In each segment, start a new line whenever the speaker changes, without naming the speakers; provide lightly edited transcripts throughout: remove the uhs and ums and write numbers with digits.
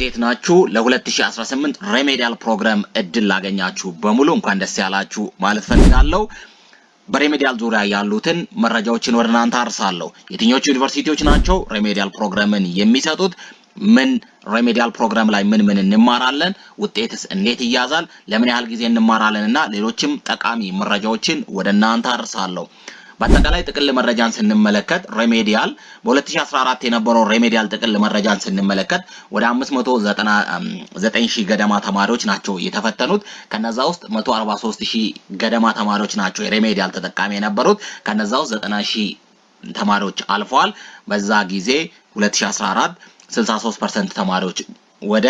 እንዴት ናችሁ? ለ2018 ሬሜዲያል ፕሮግራም እድል ላገኛችሁ በሙሉ እንኳን ደስ ያላችሁ ማለት ፈልጋለሁ። በሬሜዲያል ዙሪያ ያሉትን መረጃዎችን ወደ እናንተ አርሳለሁ። የትኞቹ ዩኒቨርሲቲዎች ናቸው ሬሜዲያል ፕሮግራምን የሚሰጡት? ምን ሬሜዲያል ፕሮግራም ላይ ምን እንማራለን? ውጤትስ እንዴት ይያዛል? ለምን ያህል ጊዜ እንማራለንና ሌሎችም ጠቃሚ መረጃዎችን ወደ እናንተ አርሳለሁ። በአጠቃላይ ጥቅል መረጃን ስንመለከት ሬሜዲያል በ2014 የነበረው ሬሜዲያል ጥቅል መረጃን ስንመለከት ወደ 599,000 ገደማ ተማሪዎች ናቸው የተፈተኑት። ከነዛ ውስጥ 143,000 ገደማ ተማሪዎች ናቸው የሬሜዲያል ተጠቃሚ የነበሩት። ከነዛ ውስጥ 90,000 ተማሪዎች አልፈዋል። በዛ ጊዜ 2014 63% ተማሪዎች ወደ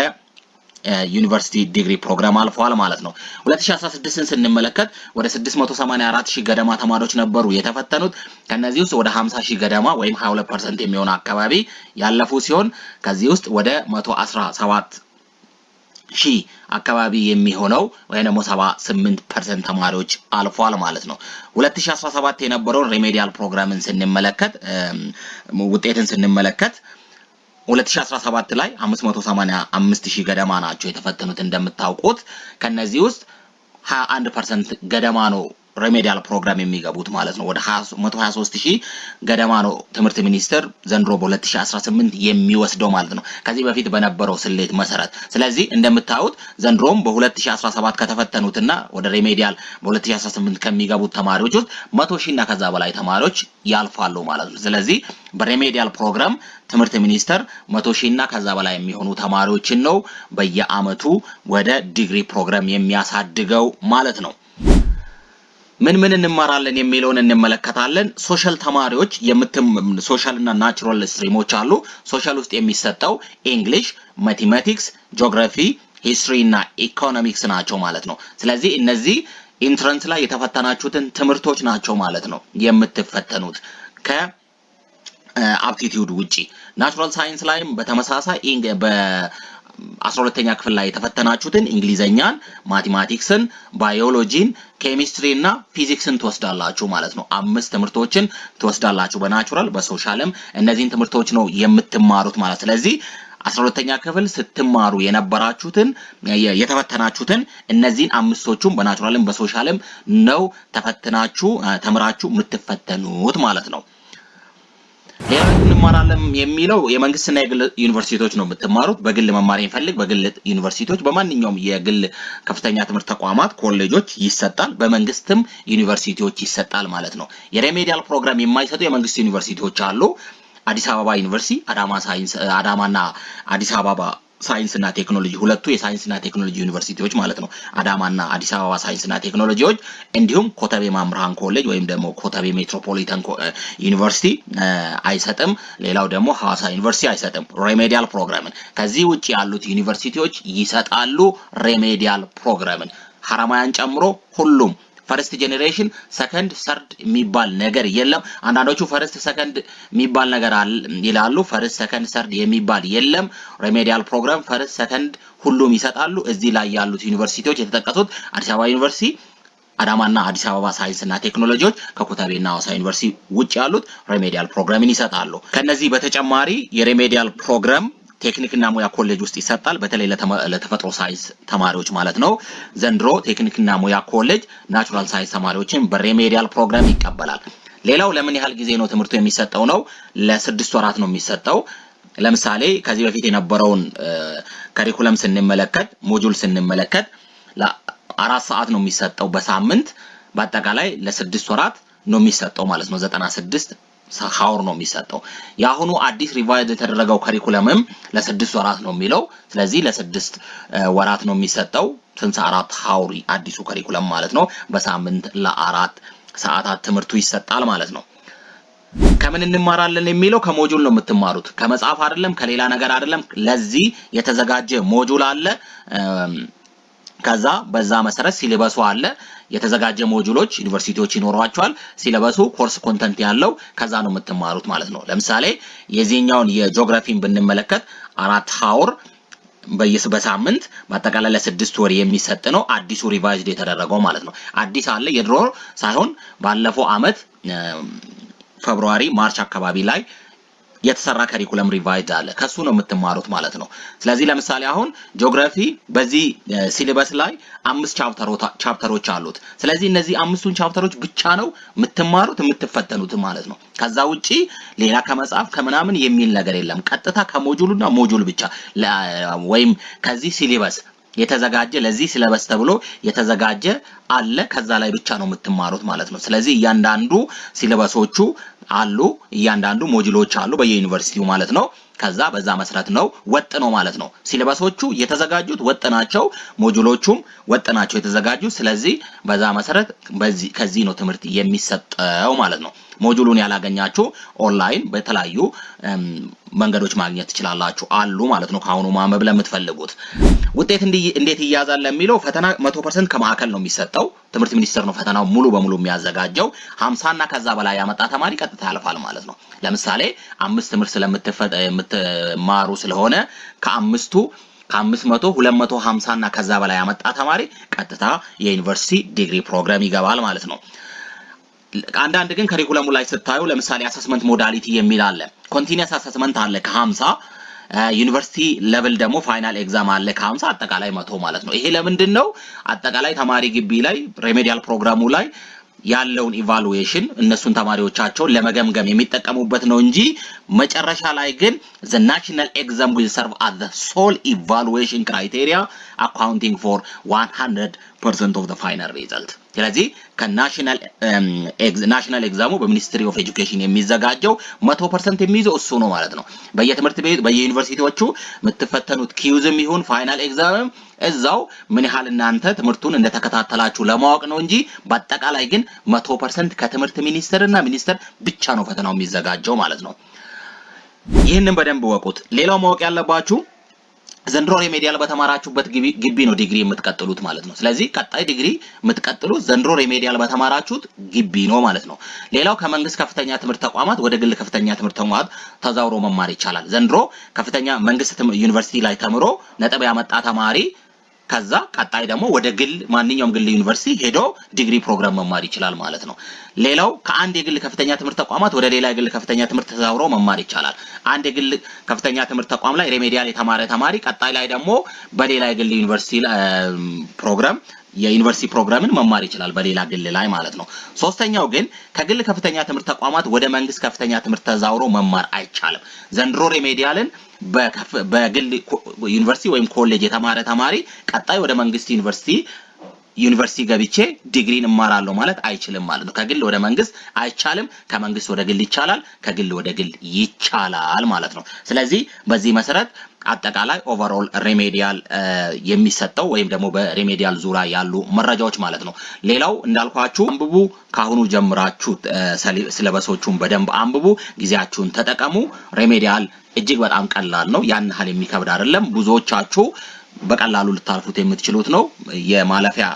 ዩኒቨርሲቲ ዲግሪ ፕሮግራም አልፈዋል ማለት ነው። 2016ን ስንመለከት ወደ 684,000 ገደማ ተማሪዎች ነበሩ የተፈተኑት። ከነዚህ ውስጥ ወደ 50,000 ገደማ ወይም 22% የሚሆን አካባቢ ያለፉ ሲሆን ከዚህ ውስጥ ወደ 117,000 አካባቢ የሚሆነው ወይ ደግሞ 78% ተማሪዎች አልፈዋል ማለት ነው። 2017 የነበረው ሬሜዲያል ፕሮግራምን ስንመለከት ውጤትን ስንመለከት 2017 ላይ 585,000 ገደማ ናቸው የተፈተኑት እንደምታውቁት። ከነዚህ ውስጥ 21% ገደማ ነው ሬሜዲያል ፕሮግራም የሚገቡት ማለት ነው። ወደ 123,000 ገደማ ነው ትምህርት ሚኒስቴር ዘንድሮ በ2018 የሚወስደው ማለት ነው ከዚህ በፊት በነበረው ስሌት መሰረት። ስለዚህ እንደምታዩት ዘንድሮም በ2017 ከተፈተኑትና ወደ ሬሜዲያል በ2018 ከሚገቡት ተማሪዎች ውስጥ 100,000 እና ከዛ በላይ ተማሪዎች ያልፋሉ ማለት ነው። ስለዚህ በሬሜዲያል ፕሮግራም ትምህርት ሚኒስቴር 100,000 እና ከዛ በላይ የሚሆኑ ተማሪዎችን ነው በየአመቱ ወደ ዲግሪ ፕሮግራም የሚያሳድገው ማለት ነው። ምን እንማራለን የሚለውን እንመለከታለን። ሶሻል ተማሪዎች ሶሻል እና ናቹራል ስትሪሞች አሉ። ሶሻል ውስጥ የሚሰጠው እንግሊሽ፣ ማቴማቲክስ፣ ጂኦግራፊ፣ ሂስትሪ እና ኢኮኖሚክስ ናቸው ማለት ነው። ስለዚህ እነዚህ ኢንትራንስ ላይ የተፈተናችሁትን ትምህርቶች ናቸው ማለት ነው የምትፈተኑት ከአፕቲቲዩድ ውጪ። ናቹራል ሳይንስ ላይም በተመሳሳይ በ12ኛ ክፍል ላይ የተፈተናችሁትን እንግሊዘኛን፣ ማቴማቲክስን፣ ባዮሎጂን፣ ኬሚስትሪ እና ፊዚክስን ትወስዳላችሁ ማለት ነው። 5 ትምህርቶችን ትወስዳላችሁ በናቹራል በሶሻልም እነዚህን ትምህርቶች ነው የምትማሩት ማለት። ስለዚህ 12ኛ ክፍል ስትማሩ የነበራችሁትን የተፈተናችሁትን እነዚህን 5ቶቹን በናቹራልም በሶሻልም ነው ተምራችሁ የምትፈተኑት ማለት ነው። ሌላ እንማራለን የሚለው የመንግስትና የግል ዩኒቨርሲቲዎች ነው የምትማሩት። በግል መማር የሚፈልግ በግል ዩኒቨርሲቲዎች በማንኛውም የግል ከፍተኛ ትምህርት ተቋማት ኮሌጆች ይሰጣል። በመንግስትም ዩኒቨርሲቲዎች ይሰጣል ማለት ነው። የሬሜዲያል ፕሮግራም የማይሰጡ የመንግስት ዩኒቨርሲቲዎች አሉ። አዲስ አበባ ዩኒቨርሲቲ፣ አዳማና አዲስ አበባ ሳይንስና ቴክኖሎጂ ሁለቱ የሳይንስና ቴክኖሎጂ ዩኒቨርሲቲዎች ማለት ነው። አዳማና አዲስ አበባ ሳይንስና ቴክኖሎጂዎች እንዲሁም ኮተቤ መምህራን ኮሌጅ ወይም ደግሞ ኮተቤ ሜትሮፖሊታን ዩኒቨርሲቲ አይሰጥም። ሌላው ደግሞ ሐዋሳ ዩኒቨርሲቲ አይሰጥም ሬሜዲያል ፕሮግራምን። ከዚህ ውጪ ያሉት ዩኒቨርሲቲዎች ይሰጣሉ ሬሜዲያል ፕሮግራምን ሐረማያን ጨምሮ ሁሉም። ፈርስት ጄኔሬሽን ሰከንድ ሰርድ የሚባል ነገር የለም። አንዳንዶቹ ፈርስት ሰከንድ የሚባል ነገር ይላሉ። ፈርስት ሰከንድ ሰርድ የሚባል የለም። ሬሜዲያል ፕሮግራም ፈርስት ሰከንድ ሁሉም ይሰጣሉ። እዚህ ላይ ያሉት ዩኒቨርሲቲዎች የተጠቀሱት አዲስ አበባ ዩኒቨርሲቲ፣ አዳማና አዲስ አበባ ሳይንስና ቴክኖሎጂዎች ከኮተቤና ሐዋሳ ዩኒቨርሲቲ ውጭ ያሉት ሬሜዲያል ፕሮግራምን ይሰጣሉ። ከነዚህ በተጨማሪ የሬሜዲያል ፕሮግራም ቴክኒክና ሙያ ኮሌጅ ውስጥ ይሰጣል። በተለይ ለተፈጥሮ ሳይንስ ተማሪዎች ማለት ነው። ዘንድሮ ቴክኒክና ሙያ ኮሌጅ ናቹራል ሳይንስ ተማሪዎችን በሬሜዲያል ፕሮግራም ይቀበላል። ሌላው ለምን ያህል ጊዜ ነው ትምህርቱ የሚሰጠው ነው? ለ6 ወራት ነው የሚሰጠው። ለምሳሌ ከዚህ በፊት የነበረውን ካሪኩለም ስንመለከት ሞጁል ስንመለከት ለ4 ሰዓት ነው የሚሰጠው በሳምንት። በአጠቃላይ ለ6 ወራት ነው የሚሰጠው ማለት ነው። 96 ሀውር ነው የሚሰጠው። ያሁኑ አዲስ ሪቫይዝ የተደረገው ካሪኩለምም ለ6 ወራት ነው የሚለው። ስለዚህ ለ6 ወራት ነው የሚሰጠው 64 ሀውር አዲሱ ካሪኩለም ማለት ነው። በሳምንት ለ4 ሰዓታት ትምህርቱ ይሰጣል ማለት ነው። ከምን እንማራለን የሚለው ከሞጁል ነው የምትማሩት። ከመጽሐፍ አይደለም፣ ከሌላ ነገር አይደለም። ለዚህ የተዘጋጀ ሞጁል አለ። ከዛ በዛ መሰረት ሲሌበሱ አለ። የተዘጋጀ ሞጁሎች ዩኒቨርሲቲዎች ይኖሯቸዋል። ሲሌበሱ ኮርስ ኮንተንት ያለው ከዛ ነው የምትማሩት ማለት ነው። ለምሳሌ የዚህኛውን የጂኦግራፊን ብንመለከት 4 ሀውር በሳምንት በአጠቃላይ ለ6 ወር የሚሰጥ ነው። አዲሱ ሪቫይዝድ የተደረገው ማለት ነው። አዲስ አለ የድሮ ሳይሆን ባለፈው አመት ፌብሩዋሪ ማርች አካባቢ ላይ የተሰራ ከሪኩለም ሪቫይድ አለ ከሱ ነው የምትማሩት ማለት ነው ስለዚህ ለምሳሌ አሁን ጂኦግራፊ በዚህ ሲሌበስ ላይ 5 ቻፕተሮች አሉት ስለዚህ እነዚህ 5ቱን ቻፕተሮች ብቻ ነው የምትማሩት የምትፈተኑት ማለት ነው ከዛ ውጪ ሌላ ከመጽሐፍ ከመናምን የሚል ነገር የለም ቀጥታ ከሞጁሉና ሞጁል ብቻ ወይም ከዚህ ሲሌበስ የተዘጋጀ ለዚህ ሲሌበስ ተብሎ የተዘጋጀ አለ ከዛ ላይ ብቻ ነው የምትማሩት ማለት ነው ስለዚህ እያንዳንዱ ሲሌበሶቹ አሉ እያንዳንዱ ሞጁሎች አሉ በየዩኒቨርሲቲው ማለት ነው ከዛ በዛ መሰረት ነው ወጥ ነው ማለት ነው ሲሌበሶቹ የተዘጋጁት ወጥ ናቸው ሞጁሎቹም ወጥ ናቸው የተዘጋጁ ስለዚህ በዛ መሰረት ከዚህ ነው ትምህርት የሚሰጠው ማለት ነው ሞጁሉን ያላገኛችሁ ኦንላይን በተለያዩ መንገዶች ማግኘት ትችላላችሁ አሉ ማለት ነው ካሁኑ ማንበብ ለምትፈልጉት ውጤት እንዴት ይያዛል ለሚለው ፈተና 100% ከማዕከል ነው የሚሰጠው ትምህርት ሚኒስቴር ነው ፈተናው ሙሉ በሙሉ የሚያዘጋጀው 50 እና ከዛ በላይ ያመጣ ተማሪ ቀጥታ ያልፋል ማለት ነው ለምሳሌ 5 ትምህርት ስለምትማሩ ስለሆነ ከአምስቱ ከ500 250 እና ከዛ በላይ ያመጣ ተማሪ ቀጥታ የዩኒቨርሲቲ ዲግሪ ፕሮግራም ይገባል ማለት ነው አንዳንድ ግን ከሪኩለሙ ላይ ስታዩ ለምሳሌ አሰስመንት ሞዳሊቲ የሚል አለ ኮንቲኒየስ አሰስመንት አለ ከ50 ዩኒቨርሲቲ ሌቭል ደግሞ ፋይናል ኤግዛም አለ ከ50 አጠቃላይ 100 ማለት ነው ይሄ ለምንድነው አጠቃላይ ተማሪ ግቢ ላይ ሬሜዲያል ፕሮግራሙ ላይ ያለውን ኢቫሉዌሽን እነሱን ተማሪዎቻቸውን ለመገምገም የሚጠቀሙበት ነው እንጂ መጨረሻ ላይ ግን the national exam will serve as the sole evaluation criteria accounting for 100% of the final result ስለዚህ ናሽናል ኤግዛሙ በሚኒስትሪ ኦፍ ኤጁኬሽን የሚዘጋጀው 100% የሚይዘው እሱ ነው ማለት ነው በየትምህርት ቤት በየዩኒቨርሲቲዎቹ የምትፈተኑት ኪዩዝም ይሁን ፋይናል ኤግዛምም እዛው ምን ያህል እናንተ ትምህርቱን እንደተከታተላችሁ ለማወቅ ነው እንጂ በአጠቃላይ ግን 100% ከትምህርት ሚኒስቴርና ሚኒስቴር ብቻ ነው ፈተናው የሚዘጋጀው ማለት ነው ይሄንን በደንብ ወቁት ሌላው ማወቅ ያለባችሁ ዘንድሮ ሬሜዲያል በተማራችሁበት ግቢ ነው ዲግሪ የምትቀጥሉት ማለት ነው ስለዚህ ቀጣይ ዲግሪ የምትቀጥሉት ዘንድሮ ሬሜዲያል በተማራችሁት ግቢ ነው ማለት ነው ሌላው ከመንግስት ከፍተኛ ትምህርት ተቋማት ወደ ግል ከፍተኛ ትምህርት ተቋማት ተዛውሮ መማር ይቻላል ዘንድሮ ከፍተኛ መንግስት ዩኒቨርሲቲ ላይ ተምሮ ነጥብ ያመጣ ተማሪ ከዛ ቀጣይ ደግሞ ወደ ግል ማንኛውም ግል ዩኒቨርሲቲ ሄዶ ዲግሪ ፕሮግራም መማር ይችላል ማለት ነው ሌላው ከአንድ የግል ከፍተኛ ትምህርት ተቋማት ወደ ሌላ የግል ከፍተኛ ትምህርት ተዛውሮ መማር ይቻላል አንድ የግል ከፍተኛ ትምህርት ተቋም ላይ ሬሜዲያል የተማረ ተማሪ ቀጣይ ላይ ደግሞ በሌላ የግል ዩኒቨርሲቲ ፕሮግራም የዩኒቨርሲቲ ፕሮግራምን መማር ይችላል በሌላ ግል ላይ ማለት ነው ሶስተኛው ግን ከግል ከፍተኛ ትምህርት ተቋማት ወደ መንግስት ከፍተኛ ትምህርት ተዛውሮ መማር አይቻልም ዘንድሮ ሬሜዲያልን በግል ዩኒቨርሲቲ ወይም ኮሌጅ የተማረ ተማሪ ቀጣይ ወደ መንግስት ዩኒቨርሲቲ ገብቼ ዲግሪን እማራለሁ ማለት አይችልም ማለት ነው ከግል ወደ መንግስት አይቻልም ከመንግስት ወደ ግል ይቻላል ከግል ወደ ግል ይቻላል ማለት ነው ስለዚህ በዚህ መሰረት አጠቃላይ ኦቨርኦል ሬሜዲያል የሚሰጠው ወይም ደግሞ በሬሜዲያል ዙሪያ ያሉ መረጃዎች ማለት ነው ሌላው እንዳልኳችሁ አንብቡ ካሁኑ ጀምራችሁ ሲለበሶቹን በደንብ አንብቡ ጊዜያችሁን ተጠቀሙ ሬሜዲያል እጅግ በጣም ቀላል ነው ያን ሐል የሚከብድ አይደለም ብዙዎቻችሁ በቀላሉ ልታልፉት የምትችሉት ነው የማለፊያ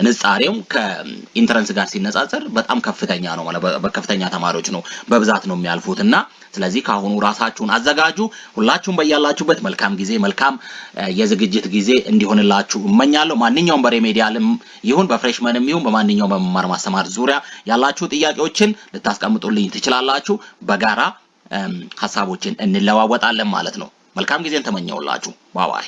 ንጻሬው ከኢንትራንስ ጋር ሲነጻጸር በጣም ከፍተኛ ነው ማለት በከፍተኛ ተማሪዎች ነው በብዛት ነው የሚያልፉትና ስለዚህ ካሁኑ ራሳችሁን አዘጋጁ ሁላችሁም በያላችሁበት መልካም ጊዜ መልካም የዝግጅት ጊዜ እንዲሆንላችሁ እመኛለሁ ማንኛውም በሬሜዲያልም ይሁን በፍሬሽመንም ይሁን በማንኛውም በመማር ማስተማር ዙሪያ ያላችሁ ጥያቄዎችን ልታስቀምጡልኝ ትችላላችሁ በጋራ ሐሳቦችን እንለዋወጣለን ማለት ነው መልካም ጊዜን ተመኘውላችሁ ባይ